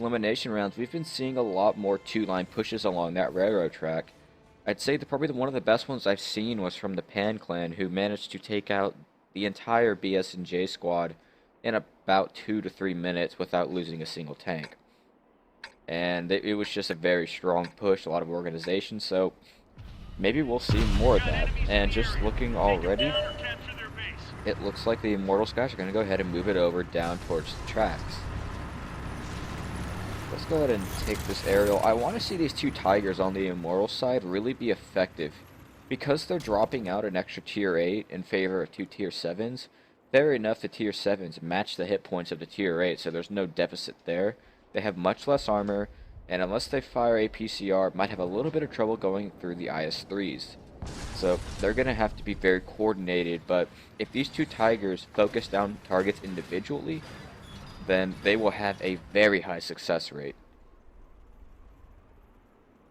elimination rounds, we've been seeing a lot more two-line pushes along that railroad track. I'd say probably one of the best ones I've seen was from the Pan Clan, who managed to take out the entire BS&J squad in about 2 to 3 minutes without losing a single tank. And it was just a very strong push, a lot of organization, so maybe we'll see more of that. And just looking already, it looks like the Immortals guys are going to go ahead and move it over down towards the tracks. Let's go ahead and take this aerial. I want to see these two Tigers on the Immortal side really be effective. Because they're dropping out an extra tier 8 in favor of two tier 7s, fair enough, the tier 7s match the hit points of the tier 8, so there's no deficit there. They have much less armor, and unless they fire a PCR, might have a little bit of trouble going through the IS-3s. So they're going to have to be very coordinated, but if these two Tigers focus down targets individually, then they will have a very high success rate.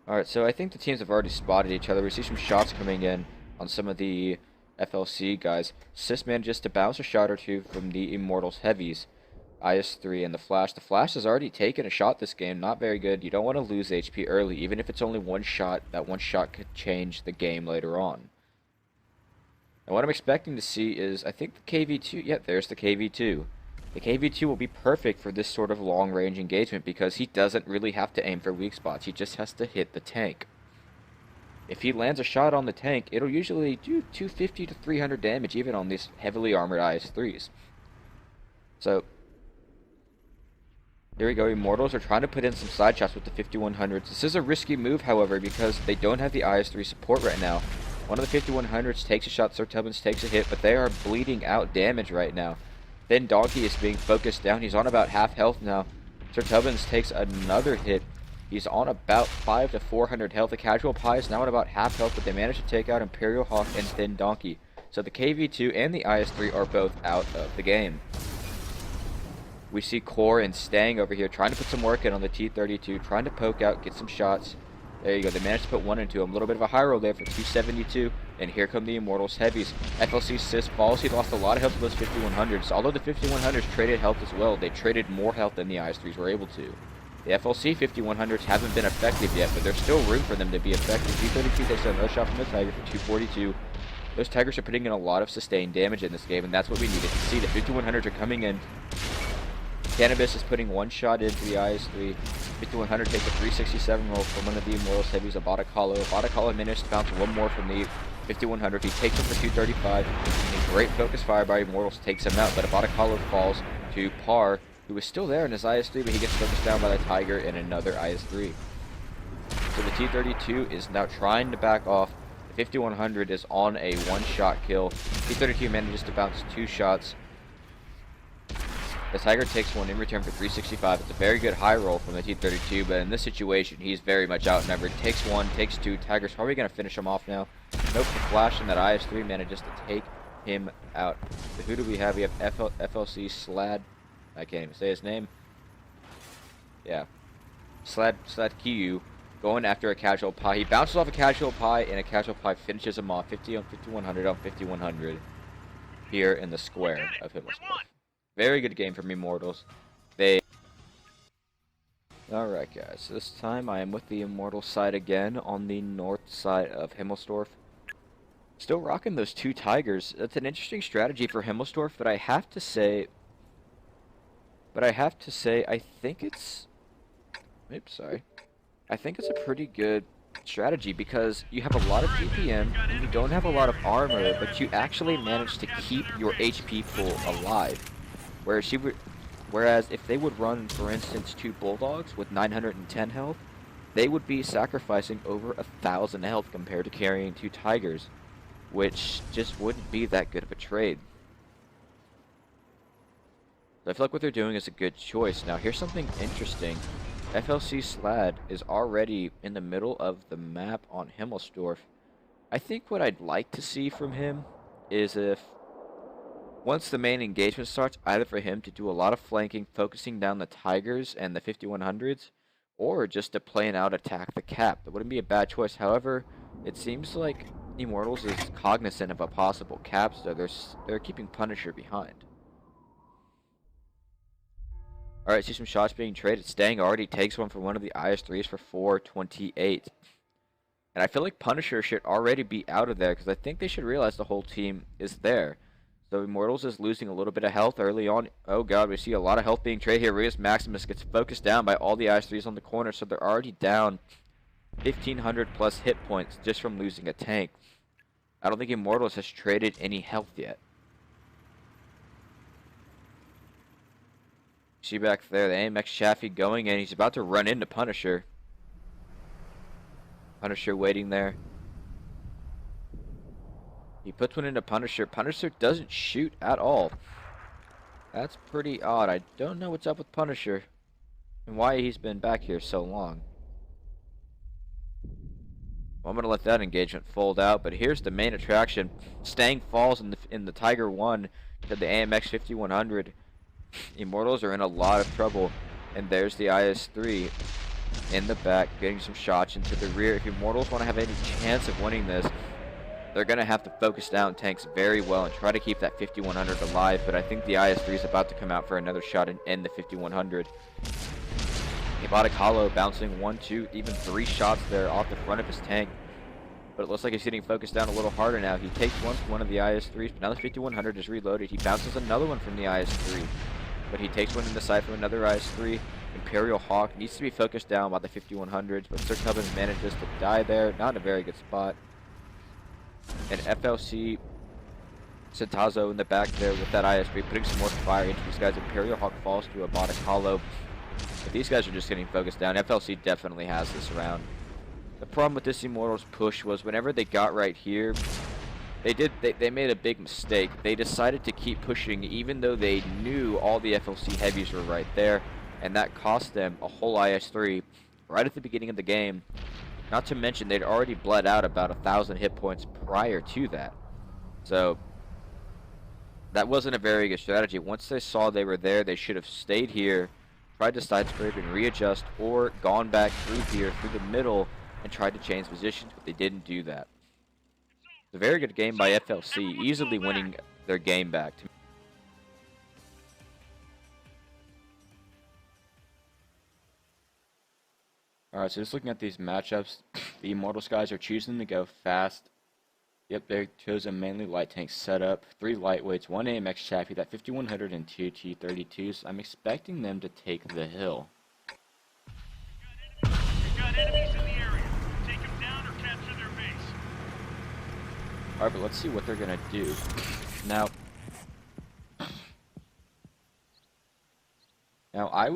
Alright, so I think the teams have already spotted each other. We see some shots coming in on some of the FLC guys. Sis manages to bounce a shot or two from the Immortals heavies. IS-3 and the Flash. The Flash has already taken a shot this game. Not very good. You don't want to lose HP early, even if it's only one shot. That one shot could change the game later on. And what I'm expecting to see is, I think the KV-2, yeah, there's the KV-2. The KV-2 will be perfect for this sort of long-range engagement because he doesn't really have to aim for weak spots. He just has to hit the tank. If he lands a shot on the tank, it'll usually do 250 to 300 damage even on these heavily armored IS-3s. So, here we go. Immortals are trying to put in some side shots with the 5100s. This is a risky move, however, because they don't have the IS-3 support right now. One of the 5100s takes a shot, Sir Tubbins takes a hit, but they are bleeding out damage right now. Then Donkey is being focused down. He's on about half health now. Sir Tubbins takes another hit. He's on about 5 to 400 health. The Casual Pie is now at about half health, but they managed to take out Imperial Hawk and Thin Donkey. So the KV-2 and the IS-3 are both out of the game. We see Core and Stang over here trying to put some work in on the T-32, trying to poke out, get some shots. There you go. They managed to put one into him. A little bit of a high roll there for 272. And here come the Immortals heavies. FLC Sis falls. He lost a lot of health to those 5100s. Although the 5100s traded health as well, they traded more health than the IS-3s were able to. The FLC 5100s haven't been effective yet, but there's still room for them to be effective. T-32 takes another shot from the Tiger for 242. Those Tigers are putting in a lot of sustained damage in this game, and that's what we needed to see. The 5100s are coming in. Cannabis is putting one shot into the IS-3. 5100 takes a 367 roll from one of the Immortals heavies, Abatakalo. Abatakalo managed to bounce one more from the 5100. He takes him for 235. A great focus fire by Immortals takes him out, but Abatakalo falls to Par, who is still there in his IS-3, but he gets focused down by the Tiger in another IS-3. So the T-32 is now trying to back off. The 5100 is on a one-shot kill. T-32 manages to bounce two shots. The Tiger takes one in return for 365. It's a very good high roll from the T-32, but in this situation, he's very much outnumbered. Takes one, takes two. Tiger's probably going to finish him off now. Nope, the Flash and that IS-3 manages to take him out. So who do we have? We have FLC Slad. I can't even say his name. Yeah. Slad Kiyu going after a Casual Pie. He bounces off a Casual Pie, and a Casual Pie finishes him off 50 on 5100 on 5100 here in the square of Himmelsdorf. Very good game from Immortals. Alright guys, so this time I am with the Immortals side again on the north side of Himmelsdorf. Still rocking those two Tigers. That's an interesting strategy for Himmelsdorf, but I have to say I think it's I think it's a pretty good strategy because you have a lot of DPM and you don't have a lot of armor, but you actually manage to keep your HP pool alive. Whereas if they would run, for instance, two Bulldogs with 910 health, they would be sacrificing over 1,000 health compared to carrying two Tigers, which just wouldn't be that good of a trade. So I feel like what they're doing is a good choice. Now here's something interesting. FLC Slad is already in the middle of the map on Himmelsdorf. I think what I'd like to see from him is if once the main engagement starts, either for him to do a lot of flanking, focusing down the Tigers and the 5100s, or just to plain out attack the cap. That wouldn't be a bad choice. However, it seems like Immortals is cognizant of a possible cap, so they're keeping Punisher behind. Alright, see some shots being traded. Stang already takes one for one of the IS-3s for 428. And I feel like Punisher should already be out of there because I think they should realize the whole team is there. So Immortals is losing a little bit of health early on. Oh god, we see a lot of health being traded here. Rios Maximus gets focused down by all the IS-3s on the corner, so they're already down 1,500 plus hit points just from losing a tank. I don't think Immortals has traded any health yet. See back there, the AMX Chaffee going in. He's about to run into Punisher. Punisher waiting there. He puts one into Punisher. Punisher doesn't shoot at all. That's pretty odd. I don't know what's up with Punisher and why he's been back here so long. Well, I'm going to let that engagement fold out, but here's the main attraction. Stang falls in the Tiger 1 to the AMX 5100. Immortals are in a lot of trouble, and there's the IS-3 in the back getting some shots into the rear. If Immortals want to have any chance of winning this, they're going to have to focus down tanks very well and try to keep that 5100 alive, but I think the IS-3 is about to come out for another shot and end the 5100. Robotic Hollow bouncing 1, 2, even 3 shots there off the front of his tank. But it looks like he's getting focused down a little harder now. He takes one from one of the IS-3s, but now the 5100 is reloaded. He bounces another one from the IS-3, but he takes one in the side from another IS-3. Imperial Hawk needs to be focused down by the 5100s, but Sir Tubbins manages to die there. Not in a very good spot. And FLC Centazo in the back there with that IS-3, putting some more fire into these guys. Imperial Hawk falls to a Robotic Hollow. But these guys are just getting focused down. FLC definitely has this round. The problem with this Immortals push was whenever they got right here, they made a big mistake. They decided to keep pushing even though they knew all the FLC heavies were right there, and that cost them a whole IS-3 right at the beginning of the game. Not to mention they'd already bled out about 1,000 hit points prior to that. So that wasn't a very good strategy. Once they saw they were there, they should have stayed here, tried to side scrape and readjust, or gone back through here, through the middle, and tried to change positions, but they didn't do that. It's a very good game by FLC, easily winning their game back. Alright, so just looking at these matchups, the Immortals guys are choosing to go fast. Yep, they chose a mainly light tank setup, 3 lightweights, 1 AMX Chaffee, that 5100 and 2 T-32s. I'm expecting them to take the hill. We've got enemies in the area. Take them down or capture their base. Alright, but let's see what they're gonna do. Now I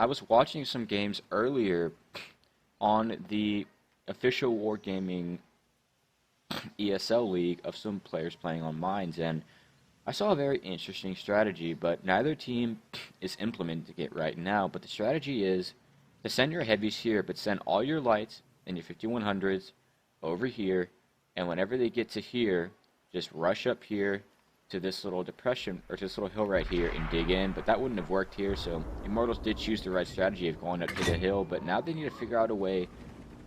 was watching some games earlier on the official Wargaming ESL League of some players playing on mines, and I saw a very interesting strategy, but neither team is implementing it right now. But the strategy is to send your heavies here, but send all your lights and your 5100s over here, and whenever they get to here, just rush up here to this little depression, or to this little hill right here, and dig in. But that wouldn't have worked here, so Immortals did choose the right strategy of going up to the hill, but now they need to figure out a way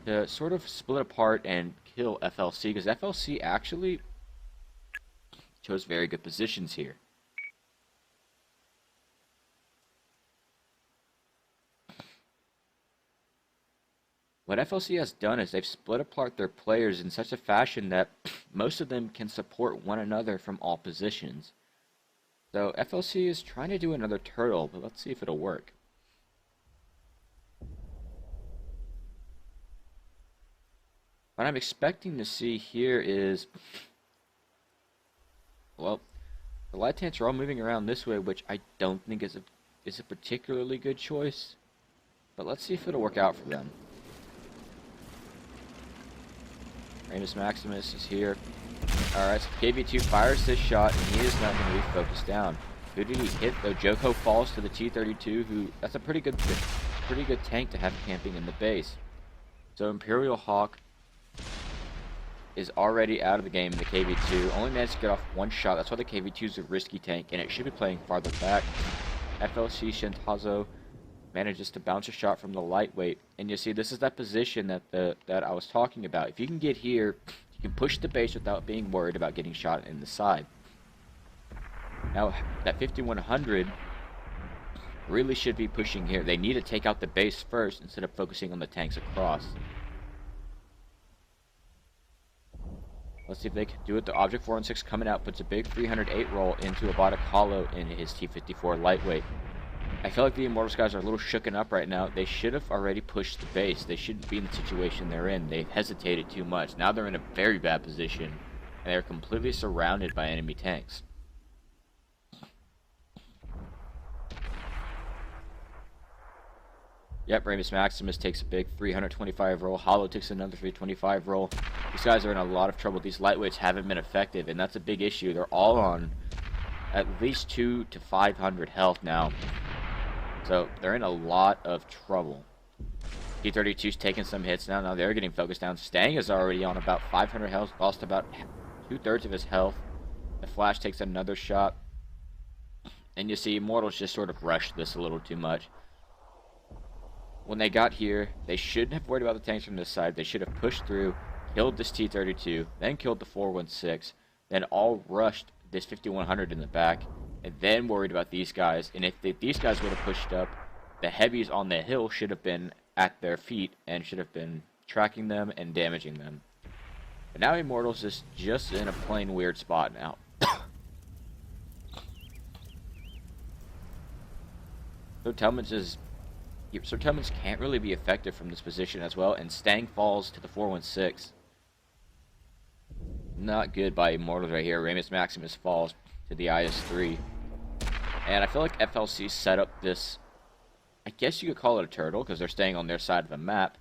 to sort of split apart and kill FLC, because FLC actually chose very good positions here. What FLC has done is they've split apart their players in such a fashion that most of them can support one another from all positions. So FLC is trying to do another turtle, but let's see if it'll work. What I'm expecting to see here is, well, the light tanks are all moving around this way, which I don't think is a particularly good choice. But let's see if it'll work out for them. Ramus Maximus is here. Alright, so KV2 fires this shot, and he is not going to be focused down. Who did he hit though? Joko falls to the T-32, who, that's a pretty good tank to have camping in the base. So Imperial Hawk is already out of the game in the KV2. Only managed to get off one shot. That's why the KV2 is a risky tank, and it should be playing farther back. FLC Shintazo manages to bounce a shot from the lightweight, and you see this is that position that I was talking about. If you can get here, you can push the base without being worried about getting shot in the side. Now that 5100 really should be pushing here. They need to take out the base first instead of focusing on the tanks across. Let's see if they can do it. The Object 416 coming out puts a big 308 roll into a Robotic Hollow in his T-54 lightweight. I feel like the Immortals guys are a little shooken up right now. They should have already pushed the base. They shouldn't be in the situation they're in. They've hesitated too much. Now they're in a very bad position, and they're completely surrounded by enemy tanks. Yep, Ramus Maximus takes a big 325 roll. Hollow takes another 325 roll. These guys are in a lot of trouble. These lightweights haven't been effective, and that's a big issue. They're all on at least 200 to 500 health now. So they're in a lot of trouble. T-32's taking some hits now. Now they're getting focused down. Stang is already on about 500 health. Lost about 2/3 of his health. The Flash takes another shot. And you see Immortals just sort of rushed this a little too much. When they got here, they shouldn't have worried about the tanks from this side. They should have pushed through, killed this T-32, then killed the 416, then all rushed this 5100 in the back, and then worried about these guys. And if these guys would have pushed up, the heavies on the hill should have been at their feet and should have been tracking them and damaging them. But now Immortals is just in a plain weird spot now. So Tellman's can't really be effective from this position as well, and Stang falls to the 416. Not good by Immortals right here. Ramus Maximus falls to the IS-3. And I feel like FLC set up this, I guess you could call it a turtle, because they're staying on their side of the map.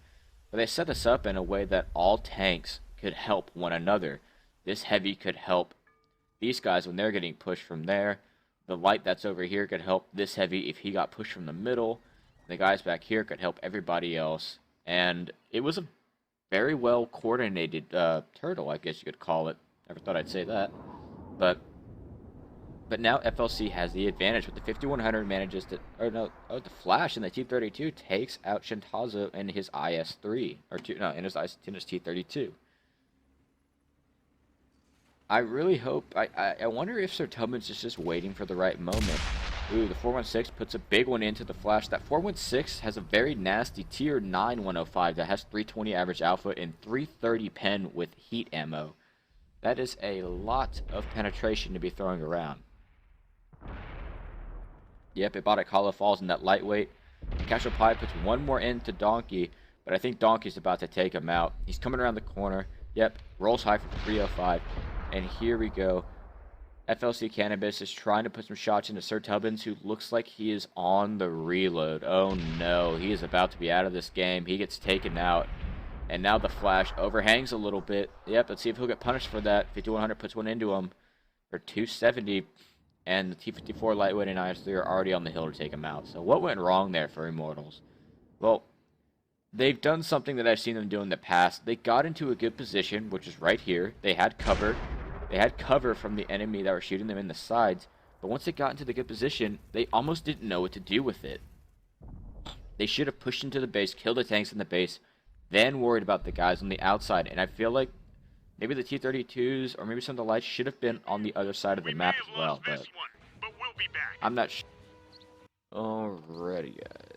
But they set this up in a way that all tanks could help one another. This heavy could help these guys when they're getting pushed from there. The light that's over here could help this heavy if he got pushed from the middle. The guys back here could help everybody else. And it was a very well coordinated turtle, I guess you could call it. Never thought I'd say that. But now FLC has the advantage with the 5100 manages to, the Flash in the T-32 takes out Shintazo in his IS-3 in his T-32. I really hope, I wonder if Sir Tubman's is just waiting for the right moment. Ooh, the 416 puts a big one into the Flash. That 416 has a very nasty tier 9 105 that has 320 average output and 330 pen with heat ammo. That is a lot of penetration to be throwing around. Yep, Robotic Hollow falls in that lightweight. Casual Pie puts one more into Donkey, but I think Donkey's about to take him out. He's coming around the corner. Yep, rolls high for 305. And here we go. FLC Cannabis is trying to put some shots into Sir Tubbins, who looks like he is on the reload. Oh no, he is about to be out of this game. He gets taken out. And now the Flash overhangs a little bit. Yep, let's see if he'll get punished for that. 5100 puts one into him for 270. And the T-54 Lightweight and IS-3 are already on the hill to take him out. So what went wrong there for Immortals? Well, they've done something that I've seen them do in the past. They got into a good position, which is right here. They had cover. They had cover from the enemy that were shooting them in the sides, but once they got into the good position, they almost didn't know what to do with it. They should have pushed into the base, killed the tanks in the base, then worried about the guys on the outside. And I feel like maybe the T-32s or maybe some of the lights should have been on the other side of the map as well, but we'll be back. I'm not sure. Alrighty, guys.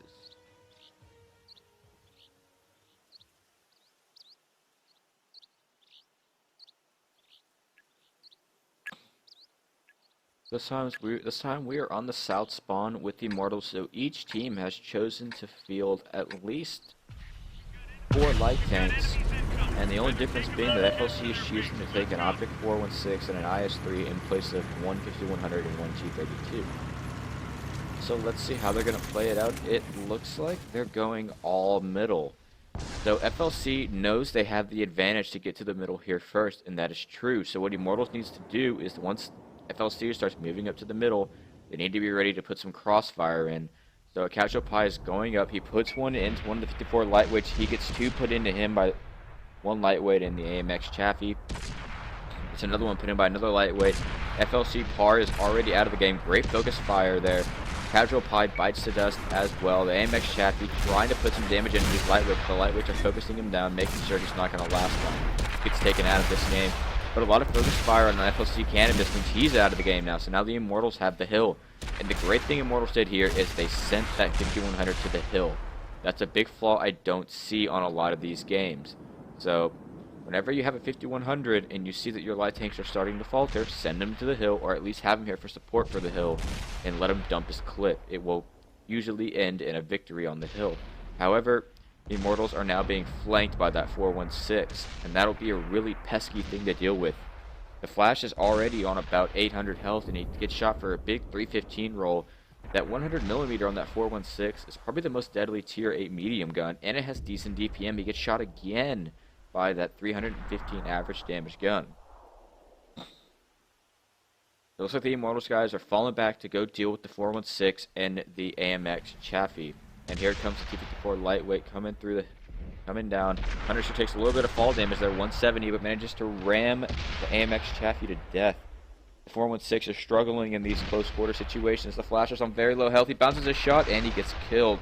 This time we are on the south spawn with the Immortals, so each team has chosen to field at least 4 light tanks, and the only difference being that FLC is choosing to take an Object 416 and an IS-3 in place of one 5100 and one T-32. So let's see how they're going to play it out. It looks like they're going all middle. So FLC knows they have the advantage to get to the middle here first, and that is true. So what Immortals needs to do is once FLC starts moving up to the middle, they need to be ready to put some crossfire in. So Casual Pie is going up. He puts one into one of the 54 lightweights. He gets 2 put into him by one lightweight in the AMX Chaffee. It's another one put in by another lightweight. FLC Par is already out of the game. Great focus fire there. Casual Pie bites to dust as well. The AMX Chaffee trying to put some damage into these lightweights. The lightweights are focusing him down, making sure he's not going to last long. Gets taken out of this game. But a lot of focus fire on the FLC Cannabis means he's out of the game now, so now the Immortals have the hill. And the great thing Immortals did here is they sent that 5100 to the hill. That's a big flaw I don't see on a lot of these games. So whenever you have a 5100 and you see that your light tanks are starting to falter, send them to the hill, or at least have him here for support for the hill, and let him dump his clip. It will usually end in a victory on the hill. However, the Immortals are now being flanked by that 416, and that'll be a really pesky thing to deal with. The Flash is already on about 800 health, and he gets shot for a big 315 roll. That 100mm on that 416 is probably the most deadly tier 8 medium gun, and it has decent DPM. He gets shot again by that 315 average damage gun. It looks like the Immortals guys are falling back to go deal with the 416 and the AMX Chaffee. And here comes the T-54 lightweight coming down. Punisher takes a little bit of fall damage there, 170, but manages to ram the AMX Chaffee to death. The 416 is struggling in these close quarter situations. The Flasher's on very low health. He bounces a shot and he gets killed.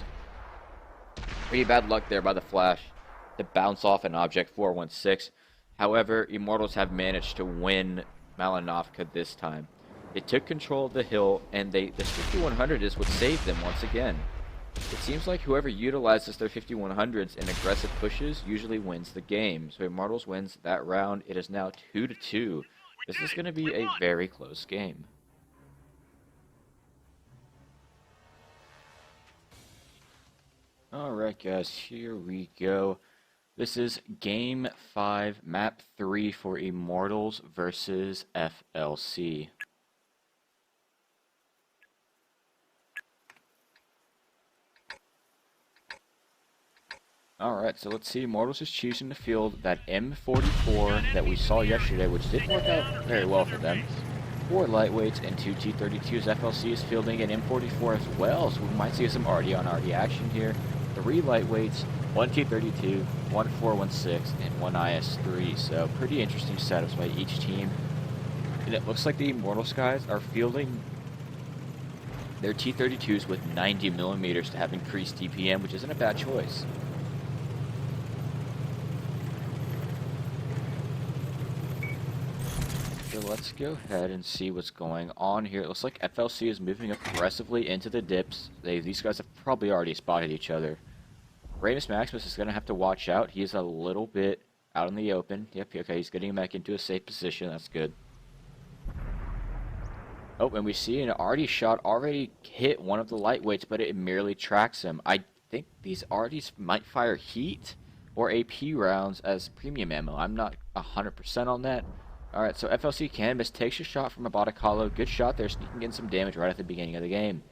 Pretty bad luck there by the Flash to bounce off an object 416. However, Immortals have managed to win Malinovka this time. They took control of the hill, and this 5100 is what saved them once again. It seems like whoever utilizes their 5100s in aggressive pushes usually wins the game. So Immortals wins that round. It is now 2-2. This is going to be a very close game. Alright guys, here we go. This is Game 5, Map 3 for Immortals versus FLC. Alright, so let's see. Immortals is choosing to field that M44 that we saw yesterday, which did work out very well for them. 4 lightweights and 2 T-32s. FLC is fielding an M44 as well, so we might see some RD on RD action here. 3 lightweights, 1 T-32, 1 416, and 1 IS-3. So pretty interesting setups by each team. And it looks like the Immortals guys are fielding their T-32s with 90mm to have increased DPM, which isn't a bad choice. So let's go ahead and see what's going on here. It looks like FLC is moving aggressively into the dips. These guys have probably already spotted each other. Ramus Maximus is going to have to watch out. He is a little bit out in the open. Yep, okay, he's getting back into a safe position. That's good. Oh, and we see an RD shot already hit one of the lightweights, but it merely tracks him. I think these RDs might fire heat or AP rounds as premium ammo. I'm not 100% on that. Alright, so FLC Cannabis takes a shot from a Batacalo. Good shot there, sneaking in some damage right at the beginning of the game.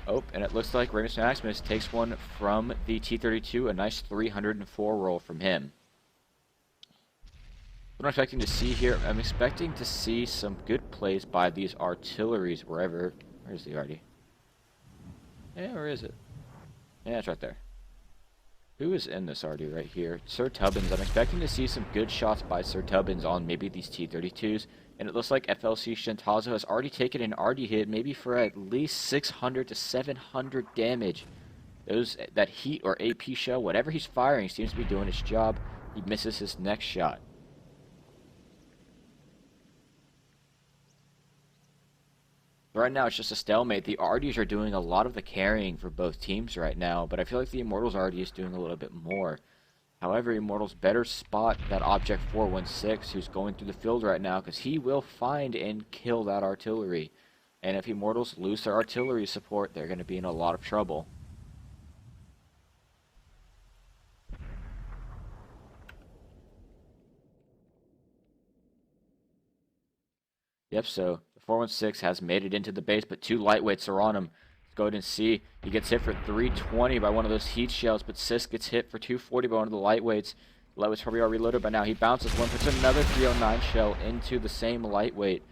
Oh, and it looks like Ramus Maximus takes one from the T-32, a nice 304 roll from him. What I'm expecting to see here, I'm expecting to see some good plays by these artilleries wherever... Where's the RD? Yeah, where is it? Yeah, it's right there. Who is in this RD right here? Sir Tubbins. I'm expecting to see some good shots by Sir Tubbins on maybe these T-32s. And it looks like FLC Shintazo has already taken an RD hit, maybe for at least 600 to 700 damage. That heat or AP shell, whatever he's firing, seems to be doing its job. He misses his next shot. Right now, it's just a stalemate. The RDs are doing a lot of the carrying for both teams right now, but I feel like the Immortals RD is doing a little bit more. However, Immortals better spot that Object 416 who's going through the field right now, because he will find and kill that artillery. And if Immortals lose their artillery support, they're going to be in a lot of trouble. Yep, so the 416 has made it into the base, but 2 lightweights are on him. Let's go ahead and see. He gets hit for 320 by one of those heat shells, but Sis gets hit for 240 by one of the lightweights. The lightweights probably are reloaded by now. He bounces one, puts another 309 shell into the same lightweight.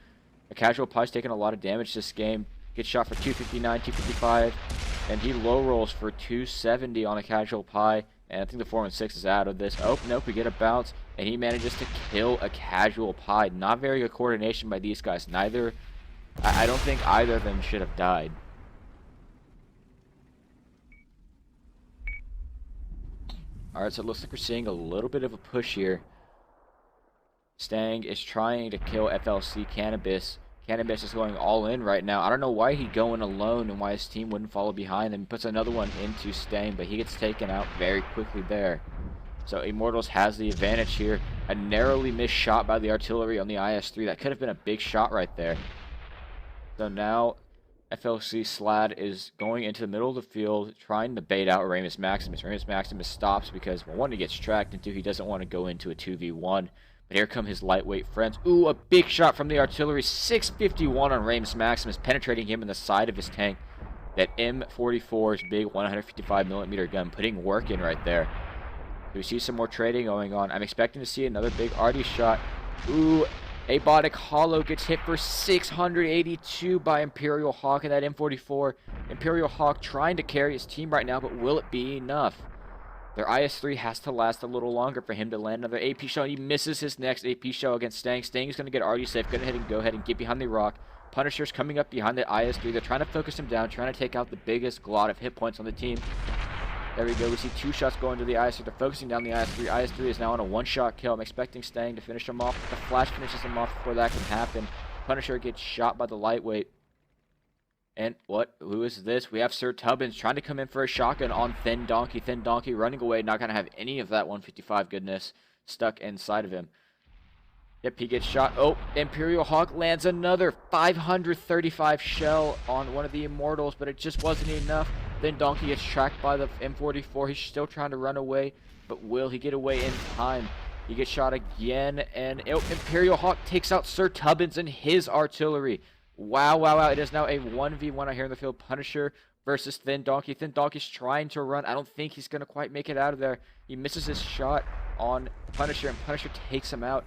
A casual Pie's taking a lot of damage this game. Gets shot for 259, 255, and he low rolls for 270 on a casual Pie. And I think the 416 is out of this. Oh, nope, we get a bounce, and he manages to kill a casual Pie. Not very good coordination by these guys. I don't think either of them should have died. Alright, so it looks like we're seeing a little bit of a push here. Stang is trying to kill FLC Cannabis. Cannabis is going all in right now. I don't know why he's going alone and why his team wouldn't follow behind him. He puts another one into Stang, but he gets taken out very quickly there. So Immortals has the advantage here. A narrowly missed shot by the artillery on the IS-3. That could have been a big shot right there. So now FLC Slad is going into the middle of the field, trying to bait out Ramus Maximus. Ramus Maximus stops because, well, one, he gets tracked, and two, he doesn't want to go into a 2v1. But here come his lightweight friends. Ooh, a big shot from the artillery. 651 on Ramus Maximus, penetrating him in the side of his tank. That M44's big 155mm gun, putting work in right there. We see some more trading going on. I'm expecting to see another big arty shot. Ooh, Abiotic Hollow gets hit for 682 by Imperial Hawk in that M44. Imperial Hawk trying to carry his team right now, but will it be enough? Their IS-3 has to last a little longer for him to land another AP shot. He misses his next AP shot against Stang. Stang is going to get arty safe. Go ahead and get behind the rock. Punisher's coming up behind the IS-3. They're trying to focus him down, trying to take out the biggest glot of hit points on the team. There we go. We see 2 shots going to the IS-3. They're focusing down the IS-3. IS-3 is now on a 1-shot kill. I'm expecting Stang to finish him off. The flash finishes him off before that can happen. Punisher gets shot by the lightweight. And what? Who is this? We have Sir Tubbins trying to come in for a shotgun on Thin Donkey. Thin Donkey running away. Not going to have any of that 155 goodness stuck inside of him. Yep, he gets shot. Oh, Imperial Hawk lands another 535 shell on one of the Immortals, but it just wasn't enough. Then Donkey gets tracked by the M44. He's still trying to run away, but will he get away in time? He gets shot again, and Imperial Hawk takes out Sir Tubbins and his artillery. Wow, wow, wow. It is now a 1v1 out here in the field. Punisher versus Thin Donkey. Thin Donkey's trying to run. I don't think he's going to quite make it out of there. He misses his shot on Punisher, and Punisher takes him out.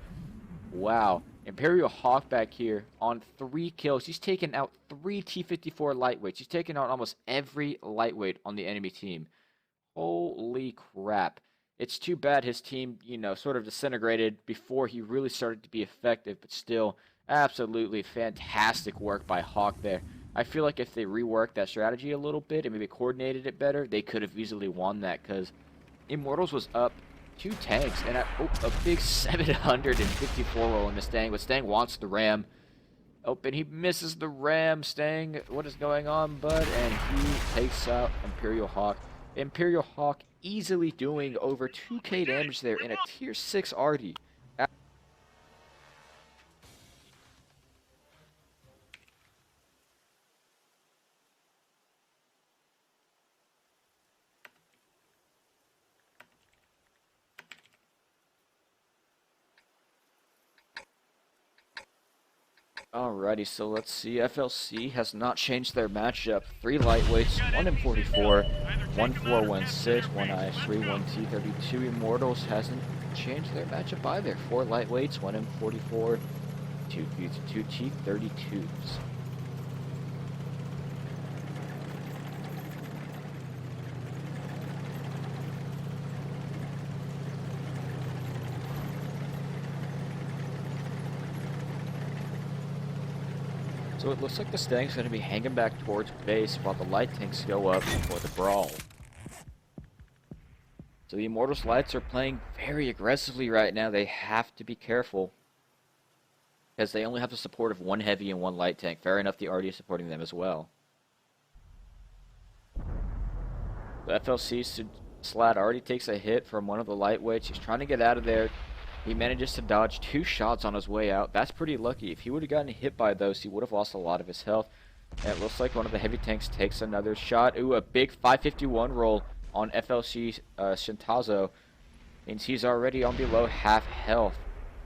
Wow. Imperial Hawk back here on 3 kills. He's taken out 3 T-54 lightweights. He's taken out almost every lightweight on the enemy team. Holy crap. It's too bad his team, you know, sort of disintegrated before he really started to be effective, but still, absolutely fantastic work by Hawk there. I feel like if they reworked that strategy a little bit and maybe coordinated it better, they could have easily won that, because Immortals was up 2 tanks and a big 754 roll in the Stang, but Stang wants the ram. Oh, and he misses the ram. Stang, what is going on, bud? And he takes out Imperial Hawk. Imperial Hawk easily doing over 2k damage there in a tier 6 arty. Alrighty, so let's see. FLC has not changed their matchup. 3 lightweights, 1 M44, 1 416, 1 IS3, 1 T32. Immortals hasn't changed their matchup either. 4 lightweights, 1 M44, 2 T32s. So it looks like the Stang's going to be hanging back towards base while the light tanks go up for the brawl. So the Immortals lights are playing very aggressively right now. They have to be careful, because they only have the support of 1 heavy and 1 light tank. Fair enough, the RD is supporting them as well. The FLC Slad already takes a hit from one of the lightweights. He's trying to get out of there. He manages to dodge 2 shots on his way out. That's pretty lucky. If he would have gotten hit by those, he would have lost a lot of his health. And it looks like one of the heavy tanks takes another shot. Ooh, a big 551 roll on FLC Shintazo. Means he's already on below half health.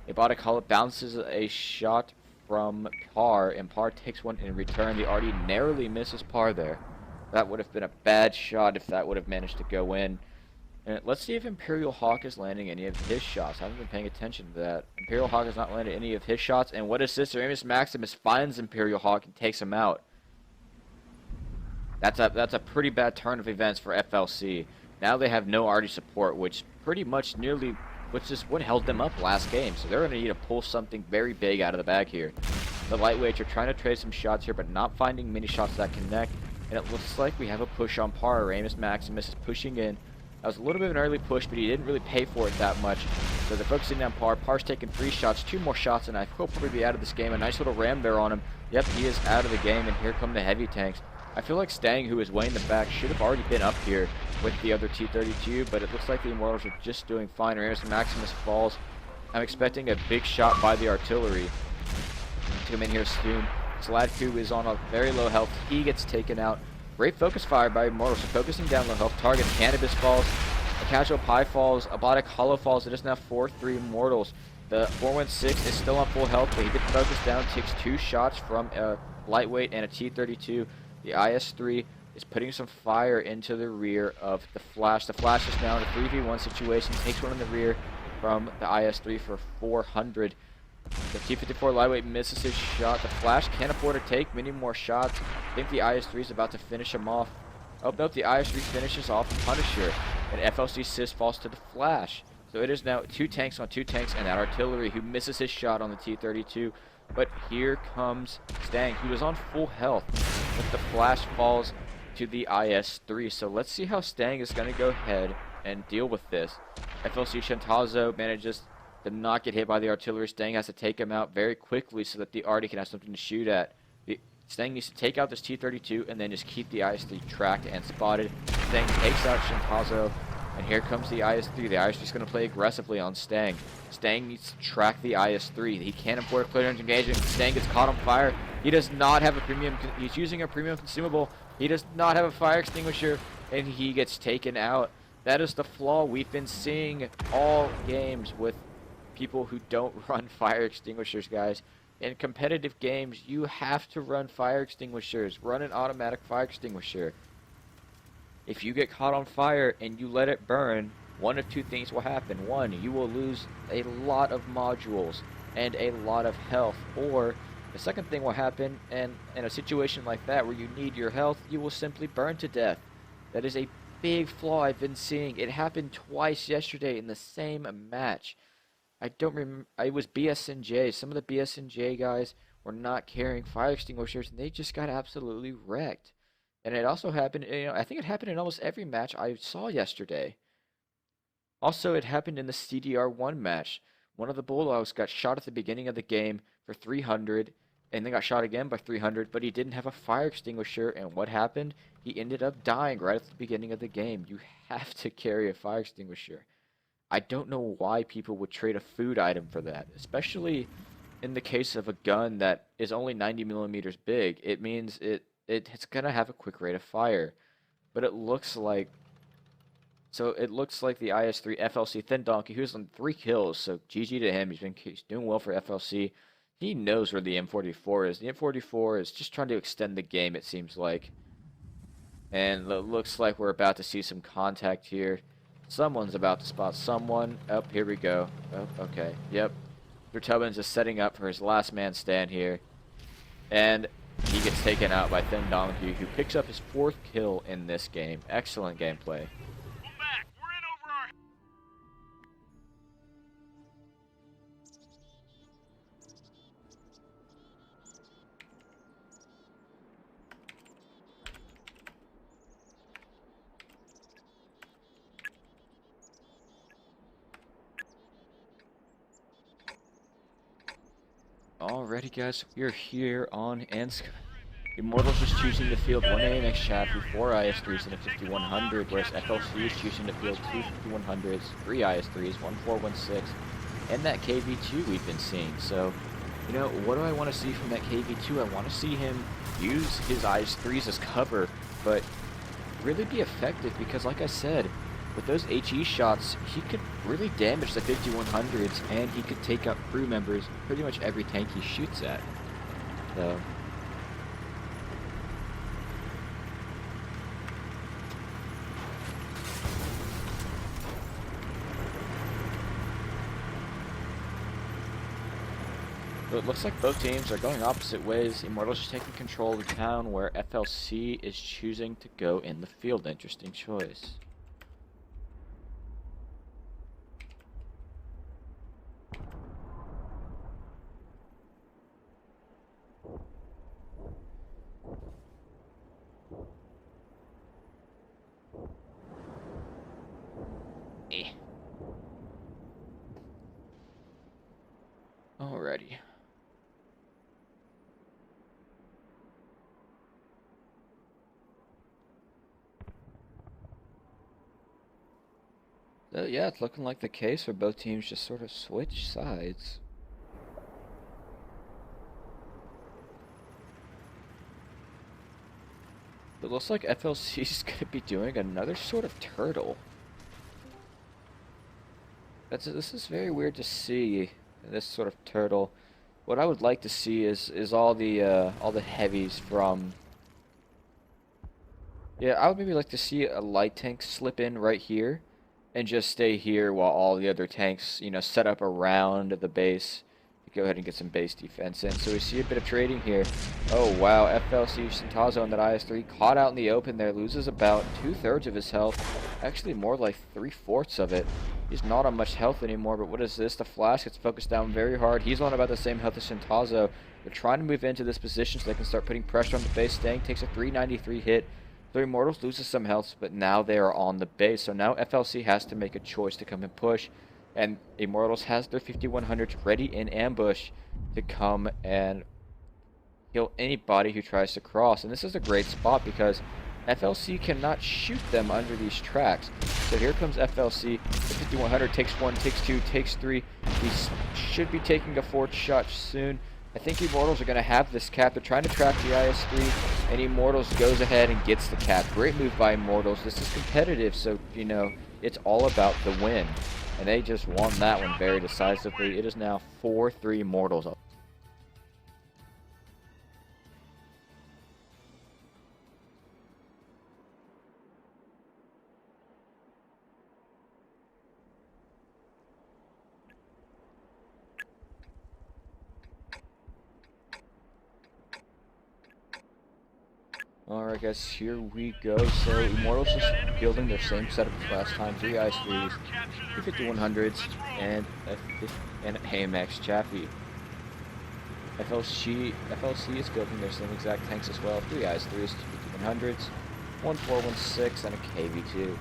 Abiotic Hollow bounces a shot from Par, and Par takes one in return. The RD narrowly misses Par there. That would have been a bad shot if that would have managed to go in. And let's see if Imperial Hawk is landing any of his shots. I haven't been paying attention to that. Imperial Hawk has not landed any of his shots. And what is this? Ramus Maximus finds Imperial Hawk and takes him out. That's a pretty bad turn of events for FLC. Now they have no RD support, which pretty much which is what held them up last game. So they're going to need to pull something very big out of the bag here. The lightweights are trying to trade some shots here, but not finding many shots that connect. And it looks like we have a push on Par. Ramus Maximus is pushing in. That was a little bit of an early push, but he didn't really pay for it that much. So they're focusing on Parr. Parr's taking 3 shots, 2 more shots, and he'll probably be out of this game. A nice little ram there on him. Yep, he is out of the game, and here come the heavy tanks. I feel like Stang, who is way in the back, should have already been up here with the other T-32, but it looks like the Immortals are just doing fine. Ramirez Maximus falls. I'm expecting a big shot by the artillery to come in here soon. Sladku is on a very low health. He gets taken out. Great focus fire by Immortals, so focusing down low health targets. Cannabis falls. A Casual Pie falls. Abiotic Hollow falls. It is now 4-3 Immortals. The 416 is still on full health, but he did focus down. Takes 2 shots from a lightweight and a T-32. The IS-3 is putting some fire into the rear of the Flash. The Flash is now in a 3v1 situation. Takes one in the rear from the IS-3 for 400. The T-54 lightweight misses his shot. The Flash can't afford to take many more shots. I think the IS-3 is about to finish him off. Oh, nope, the IS-3 finishes off Punisher. And FLC Sys falls to the Flash. So it is now 2 tanks on 2 tanks and that artillery who misses his shot on the T-32. But here comes Stang, who is on full health. But the Flash falls to the IS-3. So let's see how Stang is going to go ahead and deal with this. FLC Shantazo manages to not get hit by the artillery. Stang has to take him out very quickly so that the Arty can have something to shoot at. Stang needs to take out this T-32 and then just keep the IS-3 tracked and spotted. Stang takes out Shantazo, and here comes the IS-3. The IS-3 is going to play aggressively on Stang. Stang needs to track the IS-3. He can't afford a clear engagement. Stang gets caught on fire. He does not have a premium. He's using a premium consumable. He does not have a fire extinguisher, and he gets taken out. That is the flaw we've been seeing all games with people who don't run fire extinguishers, guys. In competitive games, you have to run fire extinguishers. Run an automatic fire extinguisher. If you get caught on fire and you let it burn, one of 2 things will happen. 1, you will lose a lot of modules and a lot of health. Or the second thing will happen, and in a situation like that where you need your health, you will simply burn to death. That is a big flaw I've been seeing. It happened twice yesterday in the same match. I don't remember. It was BSNJ. Some of the BSNJ guys were not carrying fire extinguishers, and they just got absolutely wrecked. And it also happened, I think it happened in almost every match I saw yesterday. Also, it happened in the CDR1 match. One of the Bulldogs got shot at the beginning of the game for 300, and then got shot again by 300, but he didn't have a fire extinguisher, and what happened? He ended up dying right at the beginning of the game. You have to carry a fire extinguisher. I don't know why people would trade a food item for that, especially in the case of a gun that is only 90 millimeters big. It means it's gonna have a quick rate of fire, but it looks like the IS-3 FLC Thin Donkey, who's on 3 kills. So GG to him. He's doing well for FLC. He knows where the M44 is. The M44 is just trying to extend the game, it seems like. And it looks like we're about to see some contact here. Someone's about to spot someone. Oh, here we go. Oh, okay. Yep. Tubbins is setting up for his last man stand here. And he gets taken out by Thin Donkey, who picks up his 4th kill in this game. Excellent gameplay. Pull back. We're in over our... Alrighty, guys, we are here on Ansk. Immortals is choosing to field 1 AMX Chaffee, 4 IS-3s, and a 5100, whereas FLC is choosing to field 2 5100s, 3 IS-3s, 1 416, and that KV-2 we've been seeing. So, what do I want to see from that KV-2? I want to see him use his IS-3s as cover, but really be effective because, like I said, with those HE shots, he could really damage the 5100s, and he could take out crew members pretty much every tank he shoots at. So, it looks like both teams are going opposite ways. Immortals is taking control of the town, where FLC is choosing to go in the field. Interesting choice. Alrighty. So yeah, it's looking like the case where both teams just sort of switch sides. It looks like FLC is going to be doing another sort of turtle. This is very weird to see, this sort of turtle. What I would like to see is all the heavies from. Yeah, I would maybe like to see a light tank slip in right here, and just stay here while all the other tanks, you know, set up around the base. Go ahead and get some base defense in. So we see a bit of trading here. Oh wow, FLC Shintazo in that IS-3 caught out in the open there, loses about 2/3 of his health. Actually more like 3/4 of it. He's not on much health anymore, but what is this? The flash gets focused down very hard. He's on about the same health as Shintazo. They're trying to move into this position so they can start putting pressure on the base. Stang takes a 393 hit. The Immortals loses some health, but now they are on the base. So now FLC has to make a choice to come and push. And Immortals has their 5100s ready in ambush to come and kill anybody who tries to cross. And this is a great spot because FLC cannot shoot them under these tracks. So here comes FLC. The 5100 takes 1, takes 2, takes 3. He should be taking a 4th shot soon. I think Immortals are going to have this cap. They're trying to track the IS-3, and Immortals goes ahead and gets the cap. Great move by Immortals. This is competitive, so, you know, it's all about the win. And they just won that one very decisively. It is now 4-3 Immortals. Alright guys, here we go. So Immortals is building their same setup as last time. 3 IS-3s, 2 5100s, and an AMX Chaffee. FLC is building their same exact tanks as well. 3 IS-3s, 2 5100s, 1 416, and a KV-2.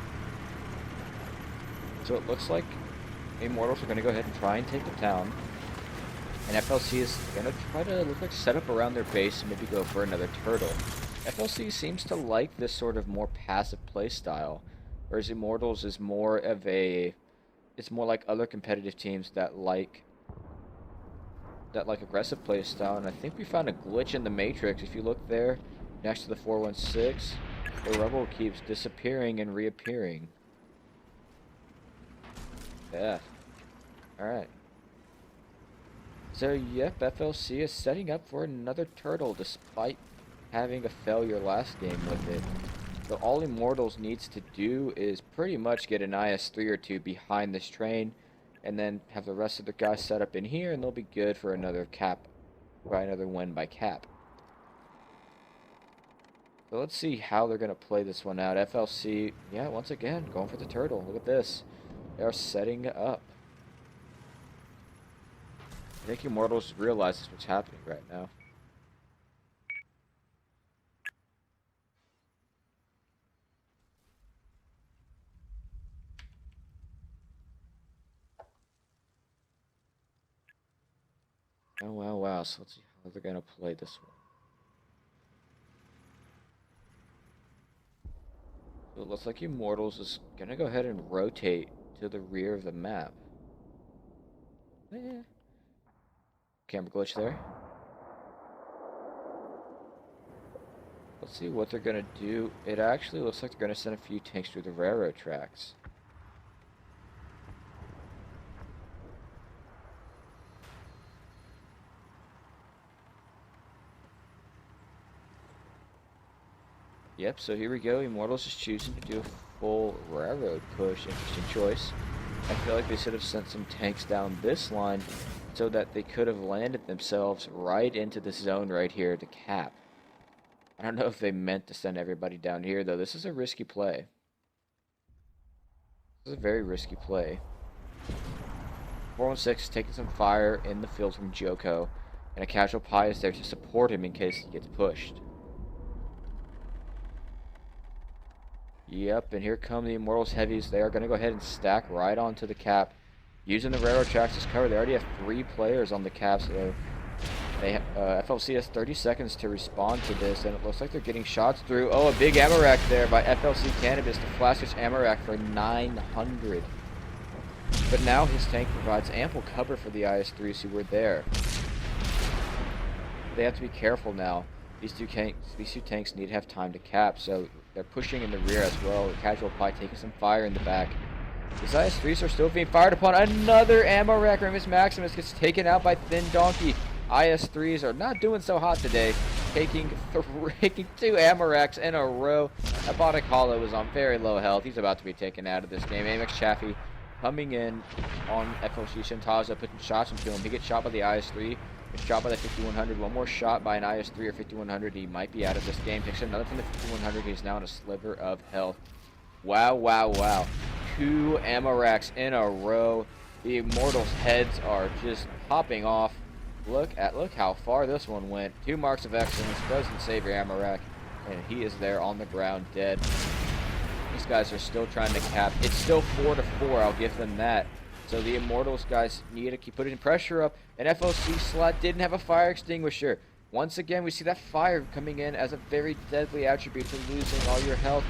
So it looks like Immortals are going to go ahead and try and take the town. And FLC is going to try to look like set up around their base and maybe go for another turtle. FLC seems to like this sort of more passive play style, whereas Immortals is more of a, it's more like other competitive teams that like aggressive play style. And I think we found a glitch in the matrix. If you look there next to the 416, the rebel keeps disappearing and reappearing. Yeah. Alright. So yep, FLC is setting up for another turtle despite having a failure last game with it. So all Immortals needs to do is pretty much get an IS-3 or 2 behind this train, and then have the rest of the guys set up in here, and they'll be good for another cap, by another win by cap. So let's see how they're going to play this one out. FLC, yeah, once again, going for the turtle. Look at this. They are setting up. I think Immortals realizes what's happening right now. Oh, wow, wow. So let's see how they're going to play this one. So it looks like Immortals is going to go ahead and rotate to the rear of the map. Camera glitch there. Let's see what they're going to do. It actually looks like they're going to send a few tanks through the railroad tracks. Yep, so here we go. Immortals is choosing to do a full railroad push. Interesting choice. I feel like they should have sent some tanks down this line so that they could have landed themselves right into this zone right here to cap. I don't know if they meant to send everybody down here, though. This is a risky play. This is a very risky play. 416 taking some fire in the field from Joko, and a casual pie is there to support him in case he gets pushed. Yep, and here come the Immortals heavies. They are going to go ahead and stack right onto the cap. using the railroad tracks as cover. They already have 3 players on the cap, so they FLC has 30 seconds to respond to this, and it looks like they're getting shots through. Oh, a big ammo rack there by FLC Cannabis to flash his ammo rack for 900. But now his tank provides ample cover for the IS-3s who were there. They have to be careful now. These two tanks need to have time to cap, so they're pushing in the rear as well. Casual Pie taking some fire in the back. These IS-3s are still being fired upon. Another ammo rack. Remus Maximus gets taken out by Thin Donkey. IS-3s are not doing so hot today, taking 2 ammo racks in a row. Abonic Hollow is on very low health. He's about to be taken out of this game. Amex Chaffee coming in on FLC Shintaza, putting shots into him. He gets shot by the IS-3. Gets shot by the 5100. One more shot by an IS-3 or 5100. He might be out of this game. Picks another from the 5100. He's now in a sliver of health. Wow, wow, wow. 2 ammo racks in a row. The Immortals' heads are just popping off. Look how far this one went. 2 marks of excellence. Doesn't save your ammo rack. And he is there on the ground dead. These guys are still trying to cap. It's still 4-4. I'll give them that. So the Immortals guys need to keep putting pressure up. And FLC Slot didn't have a fire extinguisher. Once again, we see that fire coming in as a very deadly attribute to losing all your health.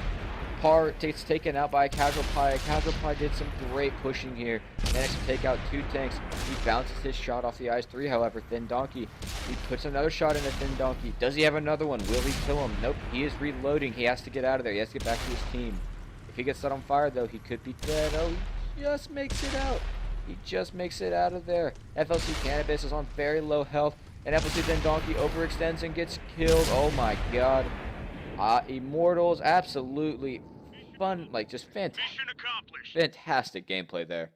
Par gets taken out by a Casual Pie. Casual Pie did some great pushing here. Managed to take out 2 tanks. He bounces his shot off the IS-3, however. Thin Donkey, he puts another shot into Thin Donkey. Does he have another one? Will he kill him? Nope, he is reloading. He has to get out of there. He has to get back to his team. If he gets set on fire, though, he could be dead. Oh, he just makes it out. He just makes it out of there. FLC Cannabis is on very low health. And FLC Thin Donkey overextends and gets killed. Oh my god. Immortals, absolutely fun, like just fantastic gameplay there.